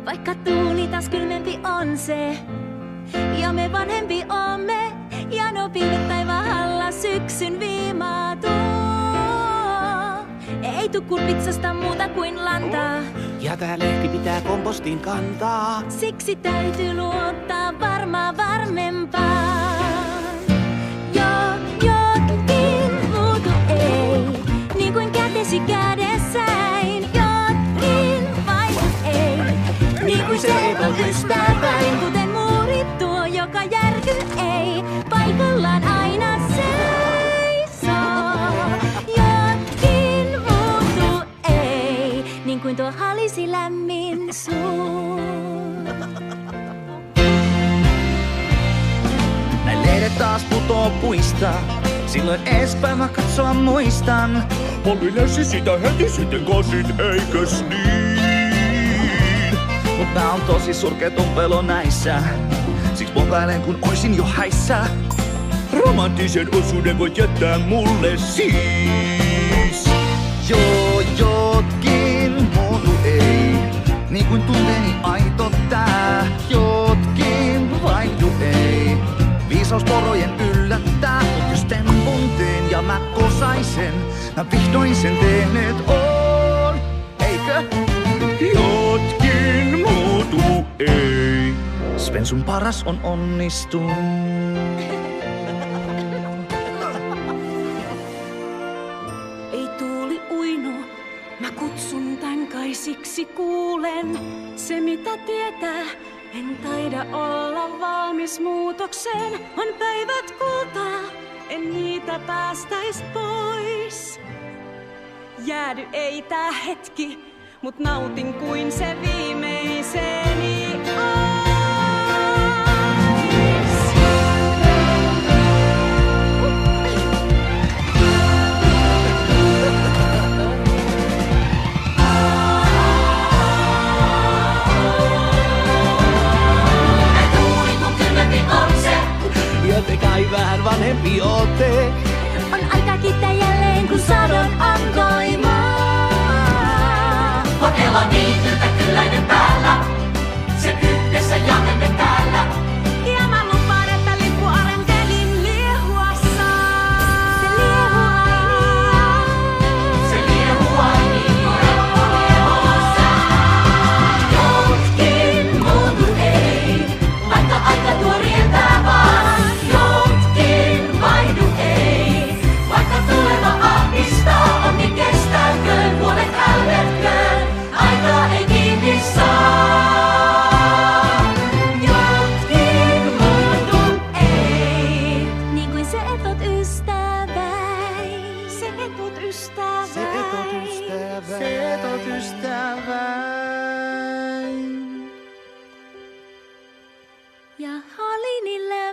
Vaikka tuuli taas kylmempi on se, ja me vanhempi oomme, ja no pilvet taivaan alla syksyn viimaa tuo. Ei tuu kurpitsasta muuta kuin lantaa, ja tää lehti pitää kompostiin kantaa. siksi täytyy luottaa varmempaan. Jotkin muutu ei, niin kuin kätesi kädessäin. Jotkin vaihdu ei, niin kuin se evon ystäväin. Kuten muuri tuo, joka järky ei, paikallaan aina seisoo. Jotkin muutu ei, niin kuin tuo halisi lämmin suu. Näin lehdet taas putoo puista, silloin ees päivä katsoa muistan. Polvi löysi sitä heti sitten kosit, eikös niin? Mut nää on tosi surkeetun pelo näissä, siks pokailen kun oisin jo häissä. Romanttisen osuuden voit jättää mulle siis. Jotkin muutu ei, niin kuin tunteeni aito tää. Jotkin vaihdu ei, viisaus porojen yllättää. Mut jos tempun teen ja mä kosaisen, mä vihdoin sen tehneet on. Eikö? Jotkin muutu ei. Sven sun paras on onnistunut. Ei tuuli uinu, mä kutsun tän kai siksi kuulen. Se mitä tietää, en taida olla valmis muutokseen. On päivät kultaa, en niitä päästäis pois. Jäädy ei tää hetki, mut nautin kuin se viimeiseni ois. Ja te kai vähän vanhempi ootte. On aika kiittää jälleen, kun sadon antoimaa. Kokeilla niityltä kylläinen päällä, se yhdessä jahemme täällä. Ja mä lupaan, että lippu arentelin liehuassa. Se Se liehua niin kuin reppu liehossa. Jotkin muutu ei, vaikka aika tuo rientää vaan. Jotkin vaihdu ei, vaikka tuleva ahdistaa. Onni kestäköön, vuodet hälvetköön, aikaa ei kiinni saa. Jotkin muutu ei. niin kuin se etot ystäväin. Se etot ystäväin. Ja halinille